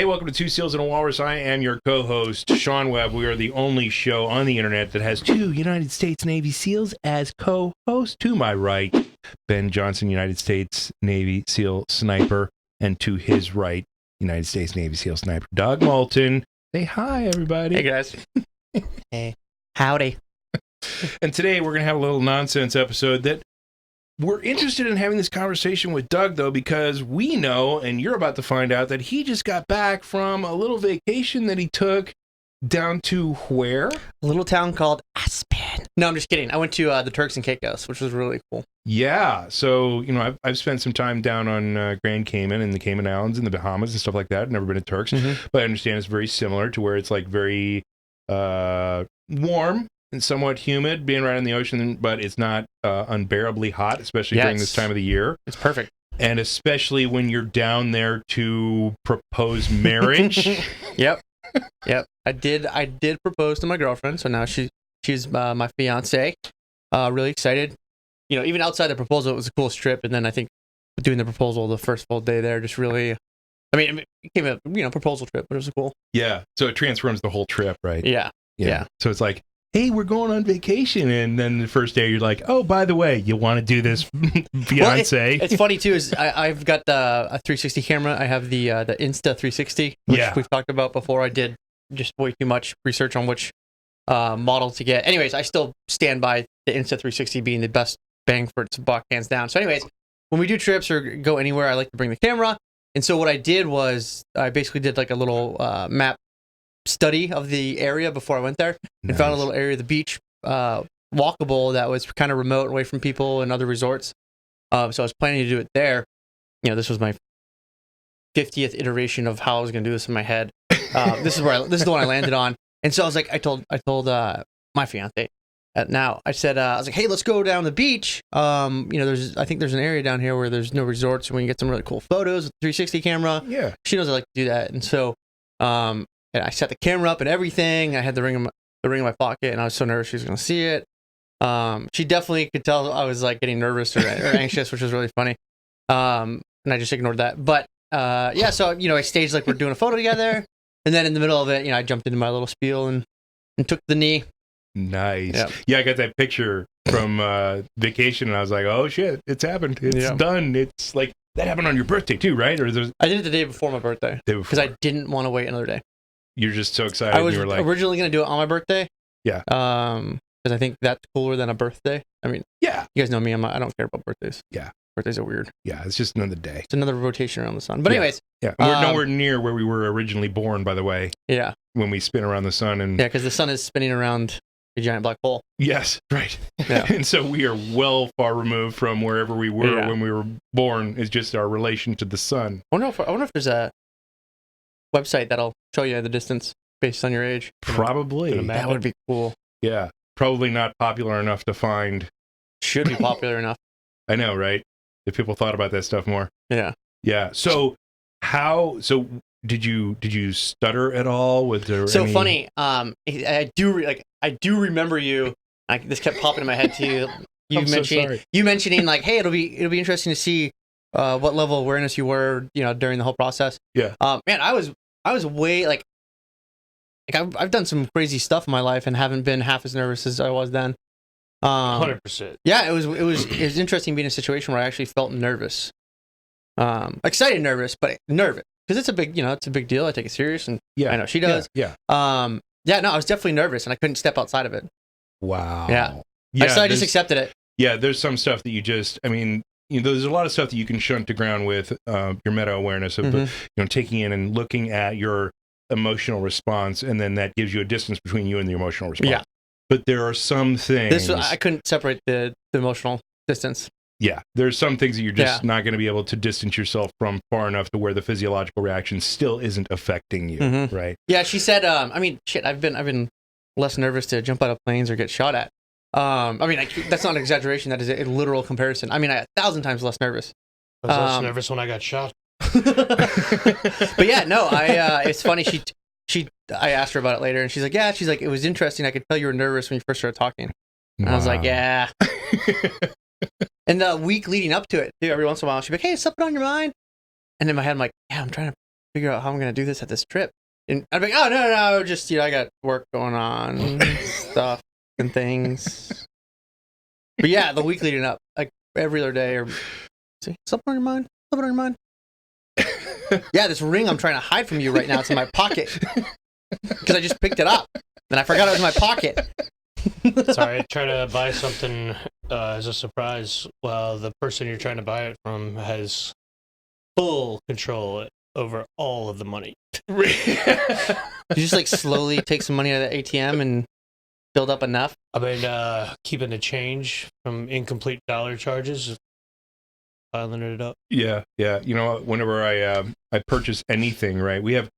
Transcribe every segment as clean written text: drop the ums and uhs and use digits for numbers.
welcome to Two Seals and a Walrus. I am your co-host, Sean Webb. We are the only show on the internet that has two United States Navy SEALs as co-hosts. To my right, Ben Johnson, United States Navy SEAL Sniper, and to his right, United States Navy SEAL Sniper, Doug Moulton. Say hi, everybody. Hey, guys. Hey. Howdy. And today we're going to have a little nonsense episode that we're interested in having this conversation with Doug, though, because we know, and you're about to find out, that he just got back from a little vacation that he took down to where? A little town called Aspen. No, I'm just kidding. I went to the Turks and Caicos, which was really cool. Yeah. So, you know, I've spent some time down on Grand Cayman and the Cayman Islands and the Bahamas and stuff like that. I've never been to Turks, but I understand it's very similar to where it's like very warm and somewhat humid, being right on the ocean, but it's not unbearably hot, especially during this time of the year. It's perfect. And especially when you're down there to propose marriage. Yep. I did propose to my girlfriend, so now she's my fiancé. Really excited. You know, even outside the proposal, it was the coolest trip, and then I think doing the proposal the first full day there just really, I mean, it became a proposal trip, but it was cool. Yeah. So it transforms the whole trip, right? Yeah. So it's like, hey, we're going on vacation, and then the first day you're like, oh, by the way, you want to do this, fiance? Well, it's funny too. Is I've got a 360 camera. I have the Insta 360, which we've talked about before. I did just way too much research on which model to get. Anyways, I still stand by the Insta 360 being the best bang for its buck, hands down. So, anyways, when we do trips or go anywhere, I like to bring the camera. And so what I did was I basically did like a little map study of the area before I went there and found a little area of the beach walkable that was kind of remote away from people and other resorts. So I was planning to do it there. You know, this was my 50th iteration of how I was going to do this in my head. This is the one I landed on. And so I was like, I told my fiance. Now I said, I was like, hey, let's go down the beach. You know, I think there's an area down here where there's no resorts and we can get some really cool photos with the 360 camera. Yeah. She knows I like to do that. And so, and I set the camera up and everything. I had the ring in my pocket, and I was so nervous she was going to see it. She definitely could tell I was like getting nervous or anxious, which was really funny. And I just ignored that. But yeah, so you know, I staged like we're doing a photo together, and then in the middle of it, you know, I jumped into my little spiel and took the knee. Nice. Yep. Yeah, I got that picture from vacation, and I was like, oh shit, it's happened. It's done. It's like that happened on your birthday too, right? Or I did it the day before my birthday because I didn't want to wait another day. You're just so excited. I was you were like, originally going to do it on my birthday. Yeah. Because I think that's cooler than a birthday. I mean, yeah. You guys know me. I don't care about birthdays. Yeah. Birthdays are weird. Yeah, it's just another day. It's another rotation around the sun. But anyways. Yeah. We're nowhere near where we were originally born, by the way. Yeah. When we spin around the sun. And yeah, because the sun is spinning around a giant black hole. Yes, right. Yeah. And so we are well far removed from wherever we were when we were born. Is just our relation to the sun. I wonder if there's a website that'll show you the distance based on your age. Probably. That would be cool. Yeah. Probably not popular enough to find. Should be popular enough. I know, right? If people thought about that stuff more. Yeah. Yeah. So did you stutter at all? Funny. I do remember you. This kept popping in my head too. You mentioning like, hey, it'll be interesting to see what level of awareness you were, you know, during the whole process. Yeah. Man, I was way like I've done some crazy stuff in my life and haven't been half as nervous as I was then. 100%. Yeah, it was interesting being in a situation where I actually felt nervous. Excited, nervous, but nervous because it's a big deal. I take it serious, and I know she does. Yeah. No, I was definitely nervous, and I couldn't step outside of it. Wow. Yeah. So I just accepted it. Yeah, there's some stuff that you just, I mean, you know, there's a lot of stuff that you can shunt to ground with your meta awareness of, you know, taking in and looking at your emotional response, and then that gives you a distance between you and the emotional response. Yeah. But there are some things. I couldn't separate the emotional distance. Yeah, there's some things that you're just not going to be able to distance yourself from far enough to where the physiological reaction still isn't affecting you, right? Yeah, she said, I mean, shit, I've been less nervous to jump out of planes or get shot at. I mean, that's not an exaggeration. That is a literal comparison. I mean, 1,000 times less nervous. I was less nervous when I got shot. But yeah, no, it's funny. I asked her about it later, and she's like, it was interesting. I could tell you were nervous when you first started talking. And I was like, yeah. And the week leading up to it, too, every once in a while, she'd be like, hey, something on your mind? And in my head, I'm like, yeah, I'm trying to figure out how I'm gonna do this at this trip. And I'd be like, oh no, just I got work going on, stuff and things. But yeah, the week leading up, like every other day, or something on your mind, something on your mind. Yeah, this ring I'm trying to hide from you right now. It's in my pocket because I just picked it up, and I forgot it was in my pocket. Sorry, try to buy something as a surprise while the person you're trying to buy it from has full control over all of the money. You just like slowly take some money out of the ATM and build up enough. I mean, keeping the change from incomplete dollar charges, piling it up. Yeah. You know, whenever I purchase anything, right? We have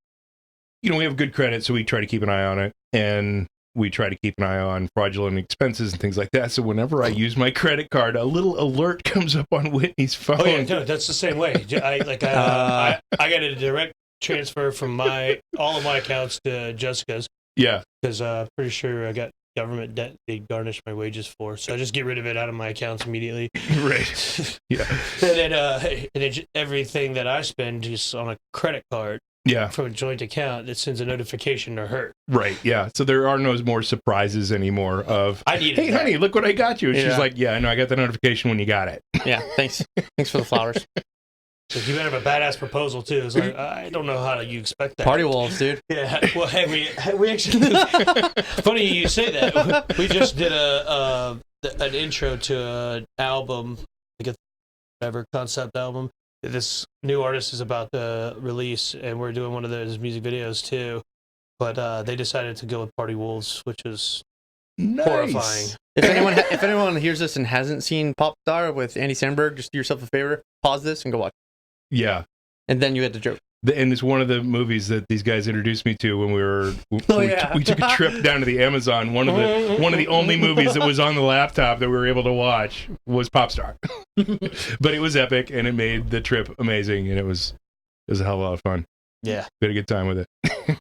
good credit, so we try to keep an eye on it, and we try to keep an eye on fraudulent expenses and things like that. So whenever I use my credit card, a little alert comes up on Whitney's phone. Oh yeah, no, that's the same way. I got a direct transfer from all of my accounts to Jessica's. Yeah, because pretty sure I got government debt they garnished my wages for, so I just get rid of it out of my accounts immediately. Right. Yeah. And then everything that I spend just on a credit card. Yeah. From a joint account that sends a notification to her. Right, yeah. So there are no more surprises anymore of, hey, that. honey, look what I got you. And she's like, yeah, I know, I got the notification when you got it. Yeah, thanks. Thanks for the flowers. So you better have a badass proposal, too. It's like, I don't know how you expect that. Party wolves, dude. Yeah, well, hey, we actually, funny you say that. We just did an intro to an album, like a concept album. This new artist is about to release, and we're doing one of those music videos too. But they decided to go with Party Wolves, which is horrifying. If anyone hears this and hasn't seen Pop Star with Andy Samberg, just do yourself a favor, pause this and go watch. Yeah, and then you had the joke. And it's one of the movies that these guys introduced me to when we took a trip down to the Amazon. One of the only movies that was on the laptop that we were able to watch was Popstar. But it was epic, and it made the trip amazing, and it was a hell of a lot of fun. Yeah, we had a good time with it.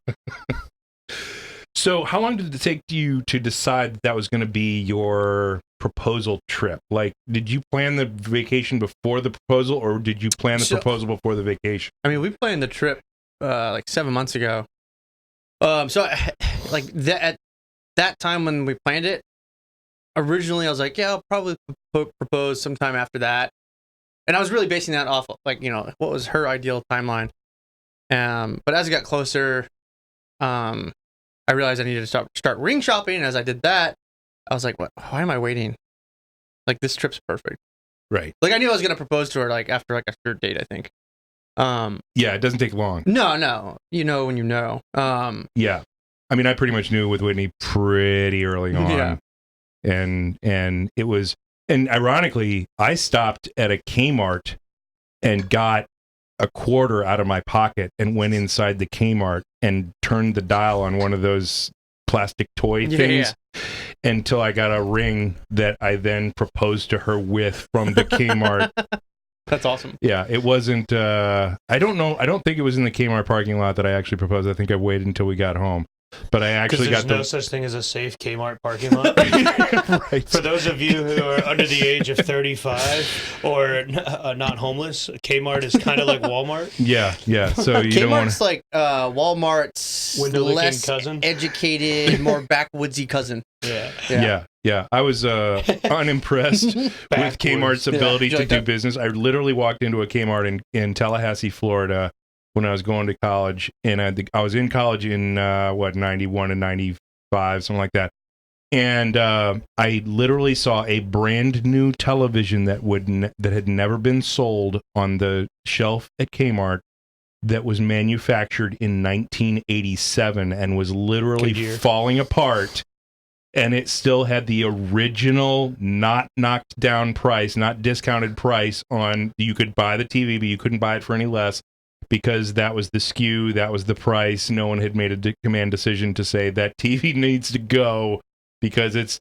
So, how long did it take you to decide that was going to be your proposal trip? Like, did you plan the vacation before the proposal, or did you plan the proposal before the vacation? I mean, we planned the trip like 7 months ago. So like at that time when we planned it, originally I was like, yeah, I'll probably propose sometime after that, and I was really basing that off of, like, what was her ideal timeline. But as it got closer, I realized I needed to start ring shopping. And as I did that, I was like, "What? Why am I waiting? Like, this trip's perfect." Right. Like, I knew I was gonna propose to her like after like a third date, I think. Yeah, it doesn't take long. No, you know when you know. Yeah, I mean, I pretty much knew with Whitney pretty early on. Yeah. And it was, and ironically, I stopped at a Kmart and got a quarter out of my pocket and went inside the Kmart and turned the dial on one of those plastic toy things until I got a ring that I then proposed to her with from the Kmart. That's awesome. Yeah, it wasn't, I don't know. I don't think it was in the Kmart parking lot that I actually proposed. I think I waited until we got home. But I actually got no such thing as a safe Kmart parking lot. Right. For those of you who are under the age of 35 or not homeless, Kmart is kind of like Walmart. Yeah. So you don't want Kmart's like Walmart's less cousin, educated, more backwoodsy cousin. Yeah. I was unimpressed with Kmart's ability to do business. I literally walked into a Kmart in Tallahassee, Florida, when I was going to college, and I was in college in 91 and 95, something like that. And I literally saw a brand new television that had never been sold on the shelf at Kmart, that was manufactured in 1987 and was literally falling apart. And it still had the original, not knocked down price, not discounted price on. You could buy the TV, but you couldn't buy it for any less, because that was the SKU, that was the price. No one had made a command decision to say that TV needs to go because it's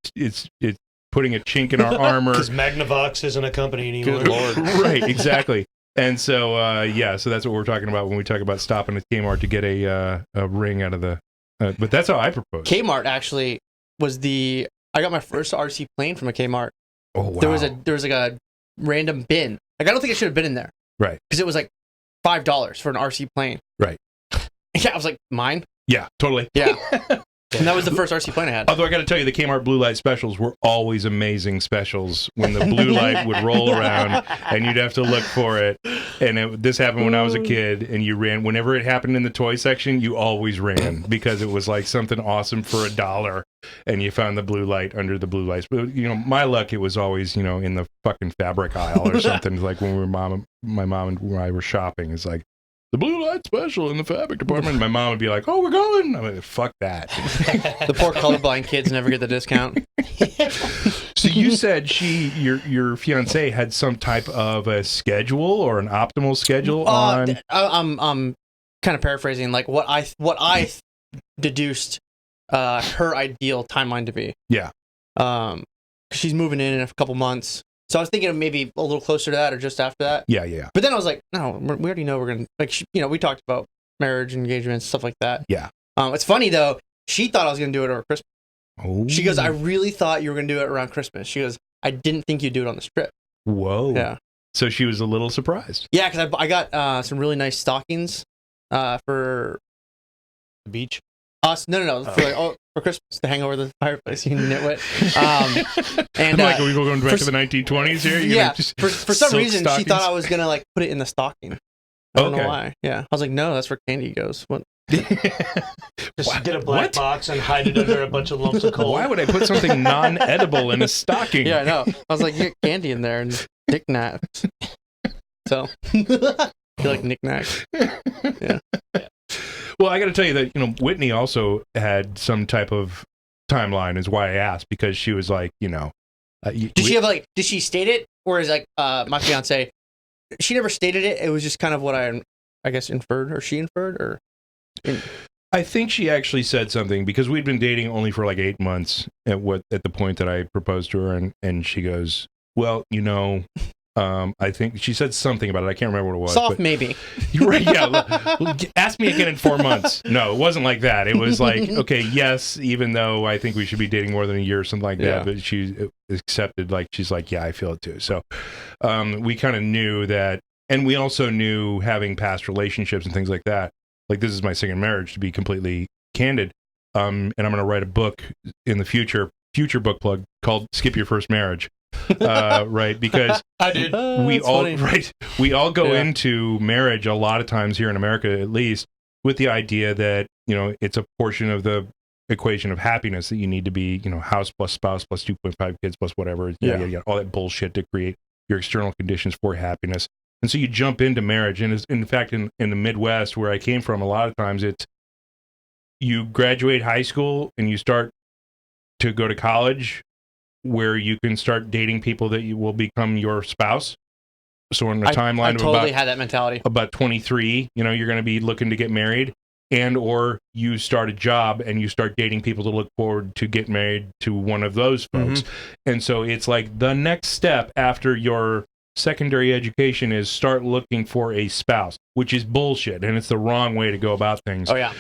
putting a chink in our armor. Because Magnavox isn't a company anymore. Good Lord. Right, exactly. And so, so that's what we're talking about when we talk about stopping at Kmart to get a ring out of the. But that's how I proposed. Kmart actually was I got my first RC plane from a Kmart. Oh wow! There was like a random bin. Like, I don't think it should have been in there. Right. Because it was like $5 for an RC plane. Right. Yeah, I was like, mine? Yeah, totally. Yeah. And that was the first RC plane I had. Although I got to tell you, the Kmart blue light specials were always amazing specials when the blue light would roll around and you'd have to look for it. And this happened when I was a kid, and you ran. Whenever it happened in the toy section, you always ran because it was like something awesome for $1, and you found the blue light under the blue lights. But, my luck, it was always, in the fucking fabric aisle or something. Like when my mom and I were shopping, it's like, the blue light special in the fabric department. My mom would be like, "Oh, we're going." I'm like, "Fuck that." The poor colorblind kids never get the discount. So you said your fiance had some type of a schedule or an optimal schedule on. I'm kind of paraphrasing, like what I deduced her ideal timeline to be. Yeah. 'Cause she's moving in a couple months. So I was thinking of maybe a little closer to that or just after that. Yeah. But then I was like, no, we already know we're going to, we talked about marriage, engagements, stuff like that. Yeah. It's funny, though. She thought I was going to do it over Christmas. Oh. She goes, I really thought you were going to do it around Christmas. She goes, I didn't think you'd do it on the strip. Whoa. Yeah. So she was a little surprised. Yeah, because I got some really nice stockings for The beach? us. No. For Christmas to hang over the fireplace, you nitwit. And I'm like, are we going back to the 1920s here? Yeah. For some reason, stockings? she thought I was going to put it in the stocking. I don't know why. Yeah. I was like, no, that's where candy goes. What? Just get a black box and hide it under a bunch of lumps of coal. Why would I put something non-edible in a stocking? Yeah, I know. I was like, get candy in there and knickknacks. So, you like knickknacks? Yeah. Well, I got to tell you that, Whitney also had some type of timeline, is why I asked, because she was like, did she state it? Or is my fiance, she never stated it. It was just kind of what I guess inferred, or she inferred, or. I think she actually said something, because we'd been dating only for like 8 months at the point that I proposed to her, and she goes, well, I think she said something about it. I can't remember what it was. Soft, maybe. Right, yeah. Ask me again in 4 months. No, it wasn't like that. It was like, okay, yes, even though I think we should be dating more than a year or something like that, but she accepted, she's like, yeah, I feel it too. So we kind of knew that, and we also knew, having past relationships and things like that, like, this is my second marriage, to be completely candid, and I'm going to write a book in the future book plug, called Skip Your First Marriage. Right, because I did. We all go into marriage a lot of times here in America, at least, with the idea that it's a portion of the equation of happiness that you need to be, house plus spouse plus 2.5 kids plus whatever, all that bullshit to create your external conditions for happiness. And so you jump into marriage, and in fact, in the Midwest, where I came from, a lot of times it's, you graduate high school and you start to go to college, where you can start dating people that you will become your spouse. So on a timeline I of totally had that mentality. About 23, you're going to be looking to get married, and or you start a job and you start dating people to look forward to get married to one of those folks. And so it's like the next step after your secondary education is start looking for a spouse, which is bullshit, and it's the wrong way to go about things. Oh yeah.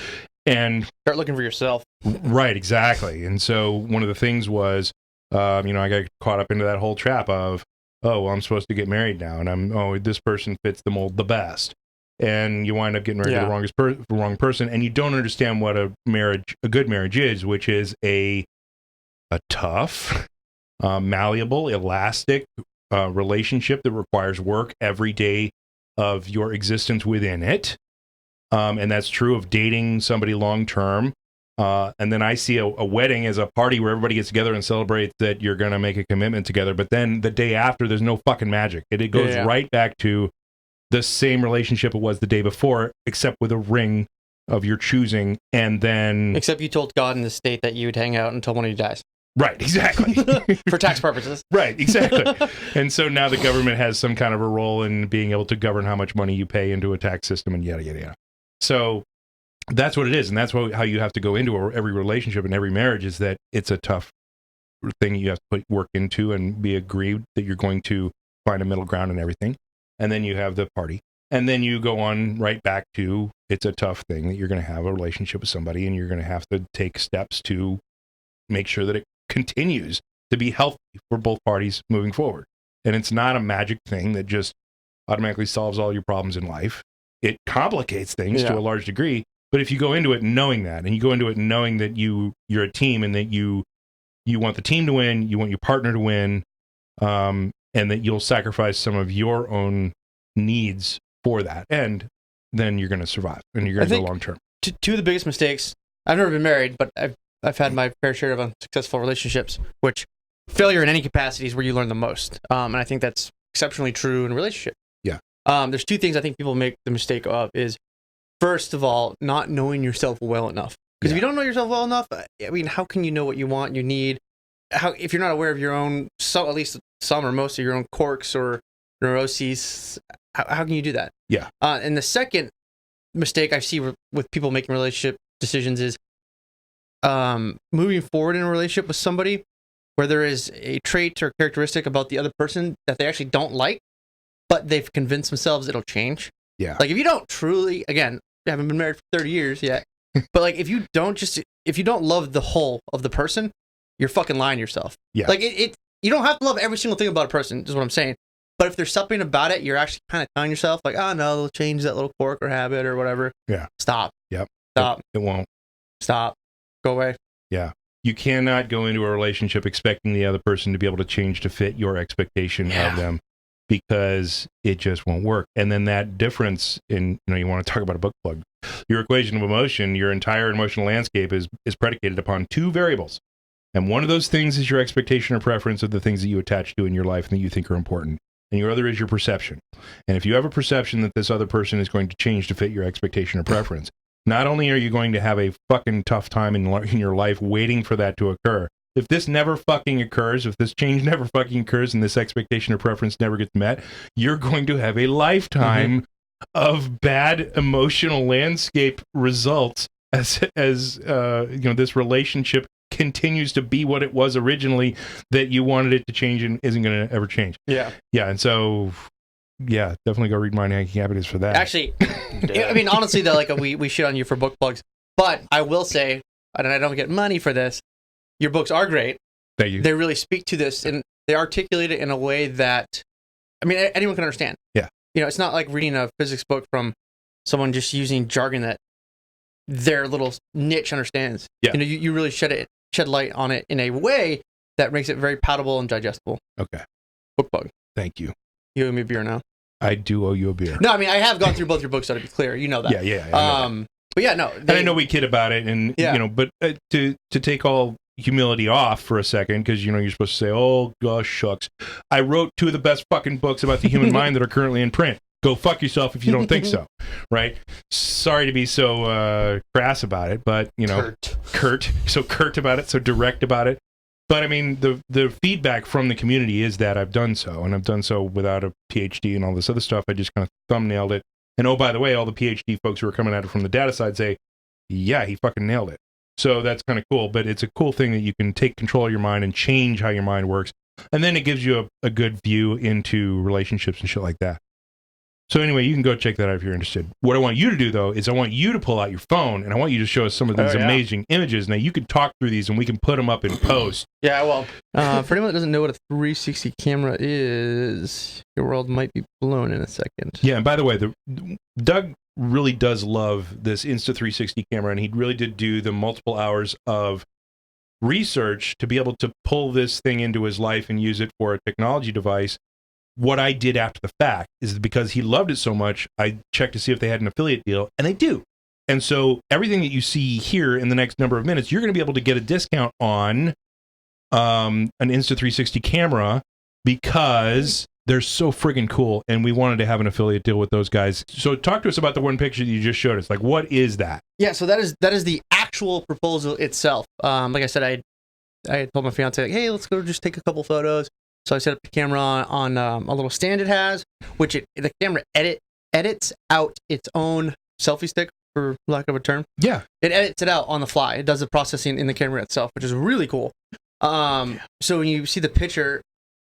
And start looking for yourself. Right, exactly. And so one of the things was, I got caught up into that whole trap of, oh, well, I'm supposed to get married now, and this person fits the mold the best, and you wind up getting married to the wrong person, and you don't understand what a good marriage is, which is a tough, malleable, elastic relationship that requires work every day of your existence within it, and that's true of dating somebody long term. And then I see a wedding as a party where everybody gets together and celebrates that you're going to make a commitment together. But then the day after, there's no fucking magic. It goes right back to the same relationship it was the day before, except with a ring of your choosing. And then... Except you told God in the state that you would hang out until one of you dies. Right, exactly. For tax purposes. Right, exactly. And so now the government has some kind of a role in being able to govern how much money you pay into a tax system and yada, yada, yada. So... that's what it is, and that's how you have to go into every relationship and every marriage, is that it's a tough thing you have to put work into and be agreed that you're going to find a middle ground and everything. And then you have the party. And then you go on right back to, it's a tough thing that you're going to have a relationship with somebody, and you're going to have to take steps to make sure that it continues to be healthy for both parties moving forward. And it's not a magic thing that just automatically solves all your problems in life. it complicates things to Yeah. a large degree. But if you go into it knowing that, and you go into it knowing that you're a team, and that you want the team to win, you want your partner to win, and that you'll sacrifice some of your own needs for that, and then you're going to survive, and you're going to go long term. Two of the biggest mistakes. I've never been married, but I've had my fair share of unsuccessful relationships. Which failure in any capacity is where you learn the most, and I think that's exceptionally true in a relationship. Yeah. There's two things I think people make the mistake of is, first of all, not knowing yourself well enough. Because if you don't know yourself well enough, I mean, how can you know what you want, you need? How if you're not aware of your own, at least some or most of your own quirks or neuroses, how can you do that? Yeah. And the second mistake I see with people making relationship decisions is moving forward in a relationship with somebody where there is a trait or characteristic about the other person that they actually don't like, but they've convinced themselves it'll change. Yeah. Like if you don't truly, again, I haven't been married for 30 years yet, but like if you don't love the whole of the person, you're fucking lying to yourself. Yeah. Like you don't have to love every single thing about a person, is what I'm saying. But if there's something about it, you're actually kind of telling yourself like, oh no, they'll change that little quirk or habit or whatever. Yeah. Stop. Yep. Stop. It won't. Stop. Go away. Yeah. You cannot go into a relationship expecting the other person to be able to change to fit your expectation of them, because it just won't work. And then that difference in, you want to talk about a book plug. Your equation of emotion, your entire emotional landscape is predicated upon two variables. And one of those things is your expectation or preference of the things that you attach to in your life and that you think are important. And your other is your perception. And if you have a perception that this other person is going to change to fit your expectation or preference, not only are you going to have a fucking tough time in your life waiting for that to occur, if this never fucking occurs, if this change never fucking occurs and this expectation or preference never gets met, you're going to have a lifetime of bad emotional landscape results as this relationship continues to be what it was originally that you wanted it to change and isn't going to ever change. Yeah. Yeah. And so, yeah, definitely go read Mind Hacking Happiness for that. Actually, I mean, honestly, though, like we shit on you for book plugs, but I will say, and I don't get money for this, your books are great. Thank you. They really speak to this, and they articulate it in a way that, I mean, anyone can understand. Yeah. It's not like reading a physics book from someone just using jargon that their little niche understands. Yeah. You really shed light on it in a way that makes it very palatable and digestible. Okay. Book plug. Thank you. You owe me a beer now. I do owe you a beer. No, I mean, I have gone through both your books, so to be clear. You know that. Yeah. I know that. But yeah, no. And I know we kid about it, and but to take all humility off for a second, because you're supposed to say, "Oh gosh, shucks," I wrote two of the best fucking books about the human mind that are currently in print. Go fuck yourself if you don't think so, right? Sorry to be so crass about it, but curt about it, so direct about it. But I mean, the feedback from the community is that I've done so, and I've done so without a PhD and all this other stuff. I just kind of thumbnailed it. And oh, by the way, all the PhD folks who are coming at it from the data side say, yeah, he fucking nailed it. So that's kind of cool. But it's a cool thing that you can take control of your mind and change how your mind works. And then it gives you a good view into relationships and shit like that. So anyway, you can go check that out if you're interested. What I want you to do, though, is I want you to pull out your phone, and I want you to show us some of these amazing images. Now, you can talk through these, and we can put them up in post. Yeah, well, for anyone that doesn't know what a 360 camera is, your world might be blown in a second. Yeah, and by the way, Doug really does love this Insta 360 camera, and he really did do the multiple hours of research to be able to pull this thing into his life and use it for a technology device. What I did after the fact is because he loved it so much, I checked to see if they had an affiliate deal, and they do. And so everything that you see here in the next number of minutes, you're going to be able to get a discount on an Insta 360 camera because they're so friggin' cool, and we wanted to have an affiliate deal with those guys. So talk to us about the one picture that you just showed us. Like, what is that? Yeah, so that is the actual proposal itself. Like I said, I had told my fiance, like, hey, let's go just take a couple photos. So I set up the camera on a little stand it has, which the camera edits out its own selfie stick, for lack of a term. Yeah. It edits it out on the fly. It does the processing in the camera itself, which is really cool. So when you see the picture,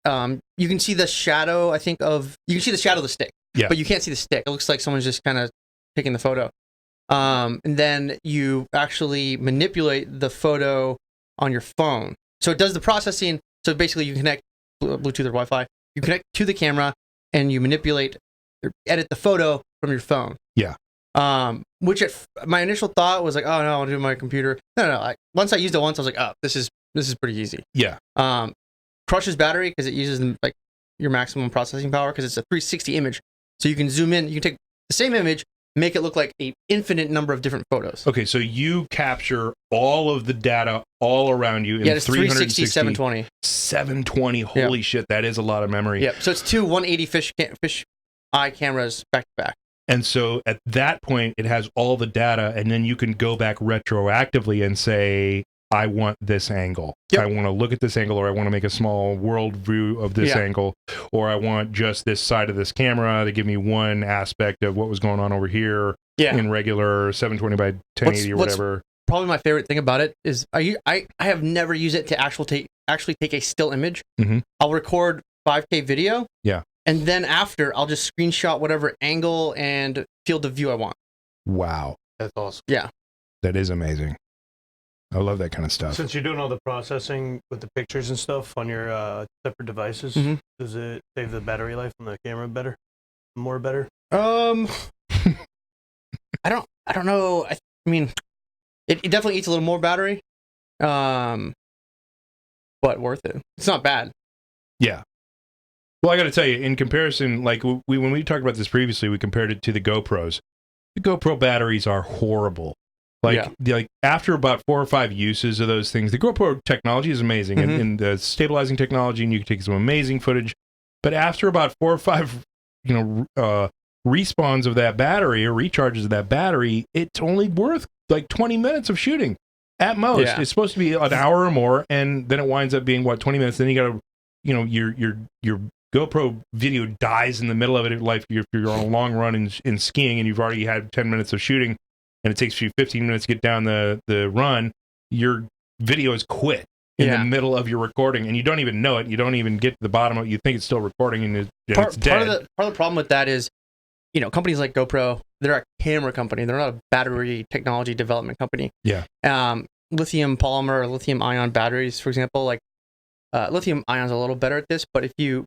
you can see the shadow, you can see the shadow of the stick. Yeah. But you can't see the stick. It looks like someone's just kind of taking the photo. And then you actually manipulate the photo on your phone. So it does the processing. So basically you connect Bluetooth or Wi-Fi. You connect to the camera and you manipulate or edit the photo from your phone. Yeah. Which my initial thought was like, oh no, I'll do my computer. No. Once I used it once, I was like, oh, this is pretty easy. Yeah. Crushes battery because it uses like your maximum processing power because it's a 360 image. So you can zoom in, you can take the same image, make it look like an infinite number of different photos. Okay, so you capture all of the data all around you in it's 360, 720. 720, holy shit, that is a lot of memory. Yeah, so it's two 180 fish eye cameras back to back. And so at that point, it has all the data, and then you can go back retroactively and say, I want this angle. Yep. I want to look at this angle, or I want to make a small world view of this angle, or I want just this side of this camera to give me one aspect of what was going on over here in regular 720 by 1080 or whatever. Probably my favorite thing about it is I have never used it to actually take a still image. Mm-hmm. I'll record 5K video. Yeah. And then after, I'll just screenshot whatever angle and field of view I want. Wow. That's awesome. Yeah. That is amazing. I love that kind of stuff. Since you're doing all the processing with the pictures and stuff on your separate devices, does it save the battery life on the camera better? I don't know. I mean, it definitely eats a little more battery. But worth it. It's not bad. Yeah. Well, I got to tell you, in comparison, like when we talked about this previously, we compared it to the GoPros. The GoPro batteries are horrible. Like after about 4 or 5 uses of those things, the GoPro technology is amazing, and the stabilizing technology, and you can take some amazing footage. But after about 4 or 5, respawns of that battery or recharges of that battery, it's only worth like 20 minutes of shooting at most. Yeah. It's supposed to be an hour or more, and then it winds up being 20 minutes. Then you got to, your GoPro video dies in the middle of it. Like if you're on a long run in skiing and you've already had 10 minutes of shooting, and it takes you 15 minutes to get down the run, your video is quit in the middle of your recording, and you don't even know it. You don't even get to the bottom of it. You think it's still recording, and it's dead. Part of the problem with that is, companies like GoPro, they're a camera company. They're not a battery technology development company. Yeah. Lithium polymer or lithium ion batteries, for example, lithium ion's a little better at this, but if you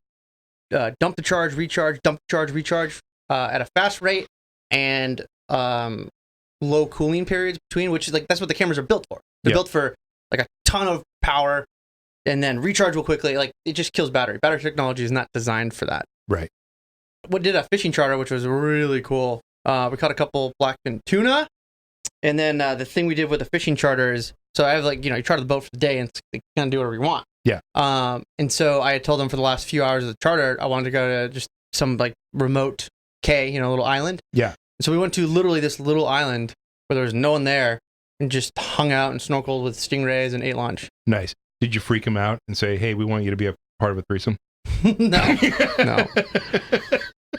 dump the charge, recharge, at a fast rate and low cooling periods between, which is that's what the cameras are built for. They're built for a ton of power and then recharge real quickly. It just kills battery. Battery technology is not designed for that. Right. We did a fishing charter, which was really cool. We caught a couple blackfin tuna, and then the thing we did with the fishing charter is, so I have you charter the boat for the day and you can do whatever you want. Yeah. And so I had told them for the last few hours of the charter, I wanted to go to just some remote little island. Yeah. So we went to literally this little island where there was no one there and just hung out and snorkeled with stingrays and ate lunch. Nice. Did you freak them out and say, hey, we want you to be a part of a threesome? No.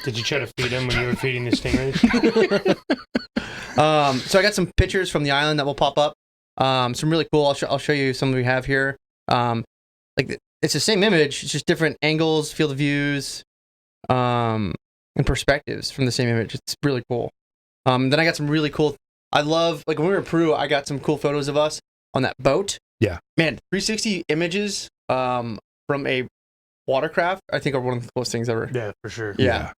Did you try to feed them when you were feeding the stingrays? So I got some pictures from the island that will pop up. Some really cool. I'll show you some we have here. It's the same image. It's just different angles, field of views, and perspectives from the same image. It's really cool. Then I got some really cool. I love when we were in Peru. I got some cool photos of us on that boat. Yeah, man, 360 images from a watercraft, I think, are one of the coolest things ever. Yeah, for sure. Yeah.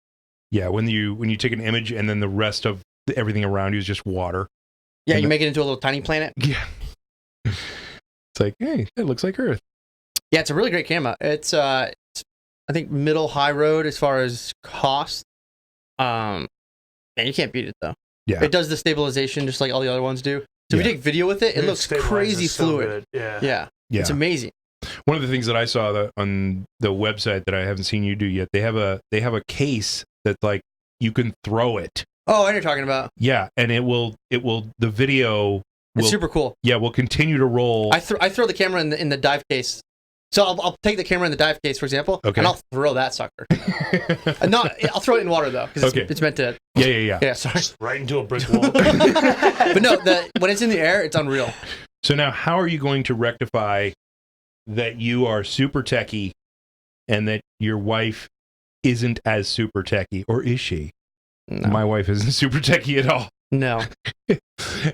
When you take an image and then the rest of everything around you is just water. Yeah, you make it into a little tiny planet. Yeah. It's like, hey, it looks like Earth. Yeah, it's a really great camera. It's I think middle high road as far as cost. Man, you can't beat it though. Yeah. It does the stabilization just like all the other ones do. So if you take video with it, it looks crazy fluid. Yeah. It's amazing. One of the things that I saw on the website that I haven't seen you do yet, they have a case that's you can throw it. Oh, I know what you're talking about. Yeah, and the video. It's super cool. Yeah, will continue to roll. I throw the camera in the dive case. So I'll take the camera in the dive case, for example, and I'll throw that sucker. I'll throw it in water though, because it's meant to. Yeah. Yeah, sorry. Just right into a brick wall. But no, when it's in the air, it's unreal. So now, how are you going to rectify that you are super techie, and that your wife isn't as super techie, or is she? No. My wife isn't super techie at all. No.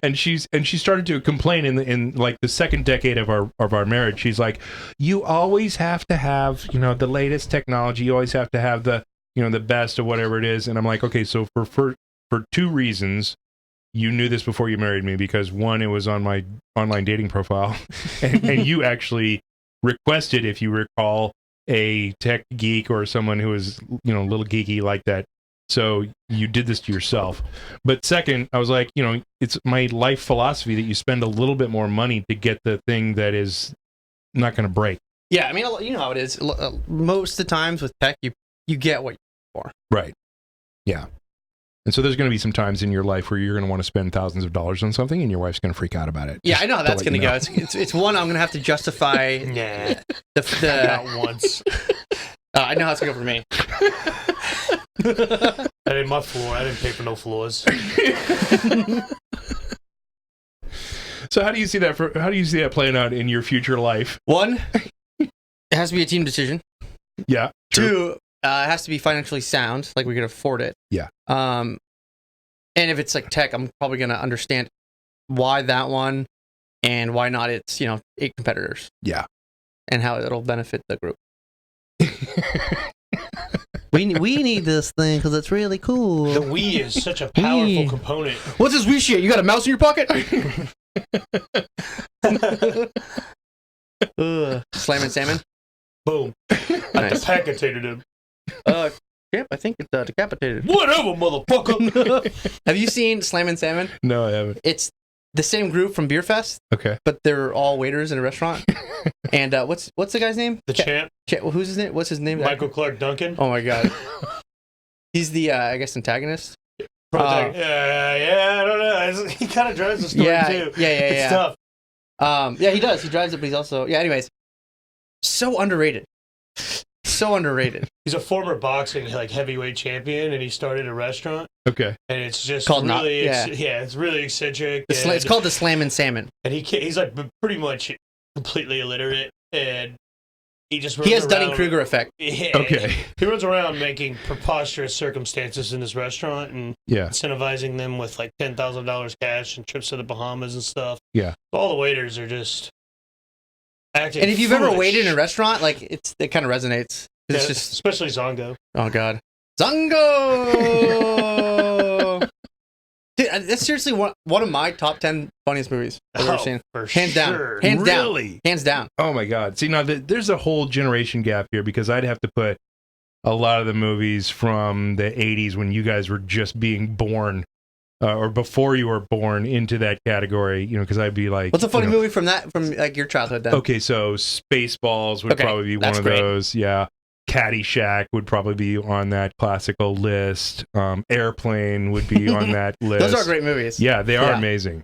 and she started to complain in the second decade of our marriage. She's like, you always have to have the latest technology. You always have to have the the best of whatever it is. And I'm like, okay, so for for two reasons. You knew this before you married me because one, it was on my online dating profile, and you actually requested, if you recall, a tech geek or someone who was, a little geeky like that. So you did this to yourself. But second, I was like, it's my life philosophy that you spend a little bit more money to get the thing that is not going to break. Yeah, I mean, you know how it is. Most of the times with tech, you get what you're for. Right. Yeah. And so there's going to be some times in your life where you're going to want to spend thousands of dollars on something and your wife's going to freak out about it. Yeah, I know how that's going to go. It's one I'm going to have to justify. Nah. Not once. I know how it's going to go for me. That ain't my floor. I didn't pay for no floors. So how do you see that playing out in your future life? One, it has to be a team decision. Yeah. True. Two, it has to be financially sound, like we can afford it. Yeah. And if it's like tech, I'm probably going to understand why that one and why not it's, 8 competitors. Yeah. And how it'll benefit the group. We need this thing because it's really cool. The Wii is such a powerful component. What's this Wii shit? You got a mouse in your pocket? Slamming salmon. Boom. I decapitated him. Yep, I think it decapitated. Whatever, motherfucker. Have you seen Slammin' Salmon? No, I haven't. It's the same group from Beer Fest. Okay. But they're all waiters in a restaurant. And what's the guy's name? The champ. Who's his name? What's his name? Michael Clark Duncan. Oh my god. He's the I guess antagonist. Yeah, I don't know. He kind of drives the story too. Yeah. It's tough. Yeah, he does. He drives it, but he's also anyways. So underrated. So underrated. He's a former boxing heavyweight champion, and he started a restaurant. Okay. And it's just called really, it's really eccentric. It's called the Slammin' Salmon. And he's pretty much completely illiterate, and he just runs he has around, Dunning-Kruger effect. Yeah, okay. He runs around making preposterous circumstances in his restaurant and incentivizing them with $10,000 cash and trips to the Bahamas and stuff. Yeah. All the waiters are just acting. And if you've foolish. ever waited in a restaurant, it kind of resonates. Yeah, it's just especially Zongo. Oh god, Zongo! Dude, that's seriously one of my top 10 funniest movies I've ever seen. Hands down. Hands down. Oh my god. See, now there's a whole generation gap here because I'd have to put a lot of the movies from the 80s when you guys were just being born or before you were born into that category, because I'd be like... What's a funny movie from your childhood then? Okay, so Spaceballs would probably be one of those. Yeah. Caddyshack would probably be on that classical list. Airplane would be on that list. Those are great movies. Yeah, they are amazing.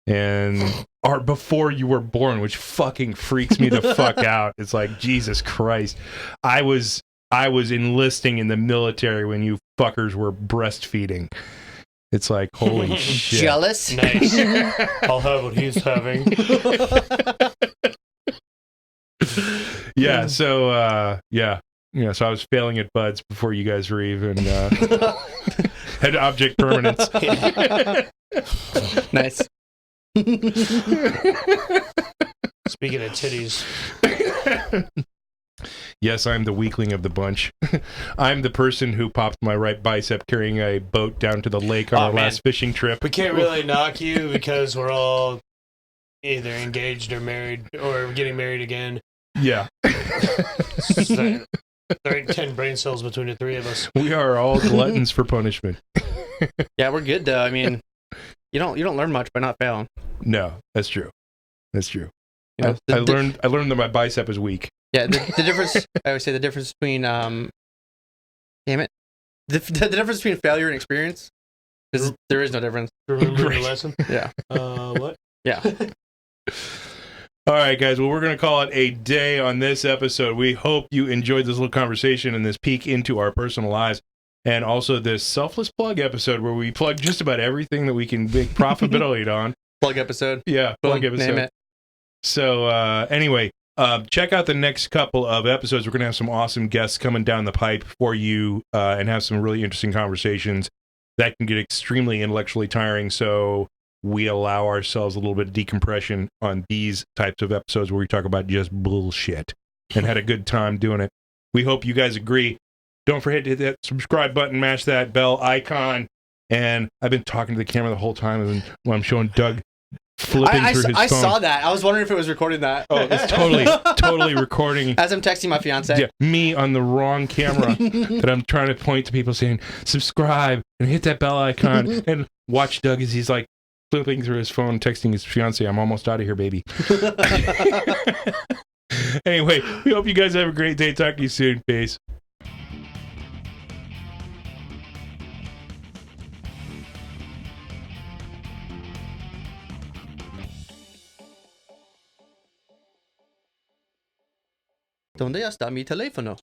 And are before you were born, which fucking freaks me the fuck out. It's like, Jesus Christ. I was enlisting in the military when you fuckers were breastfeeding. It's like, holy shit. Jealous? Nice. I'll have what he's having. Yeah, so so I was failing at buds before you guys were even had object permanence. Nice. Speaking of titties. Yes, I'm the weakling of the bunch. I'm the person who popped my right bicep carrying a boat down to the lake on our last fishing trip. We can't really knock you because we're all either engaged or married or getting married again. Yeah. There ain't 10 brain cells between the three of us. We are all gluttons for punishment. Yeah, we're good though. I mean, you don't learn much by not failing. No, that's true. That's true. I learned that my bicep is weak. Yeah, the difference. I always say the difference between damn it, the difference between failure and experience is there is no difference. Remember the lesson? Yeah. What? Yeah. All right, guys. Well, we're going to call it a day on this episode. We hope you enjoyed this little conversation and this peek into our personal lives, and also this selfless plug episode where we plug just about everything that we can make profitability on. Plug episode. Yeah, plug episode. Name it. So anyway, check out the next couple of episodes. We're going to have some awesome guests coming down the pipe for you and have some really interesting conversations that can get extremely intellectually tiring. So we allow ourselves a little bit of decompression on these types of episodes where we talk about just bullshit and had a good time doing it. We hope you guys agree. Don't forget to hit that subscribe button, mash that bell icon, and I've been talking to the camera the whole time when I'm showing Doug flipping through his phone. I saw that. I was wondering if it was recording that. Oh, it's totally recording. As I'm texting my fiance. Yeah, me on the wrong camera that I'm trying to point to people saying, subscribe and hit that bell icon and watch Doug as he's like flipping through his phone, texting his fiance, I'm almost out of here, baby. Anyway, we hope you guys have a great day. Talk to you soon. Peace. ¿Dónde está mi teléfono?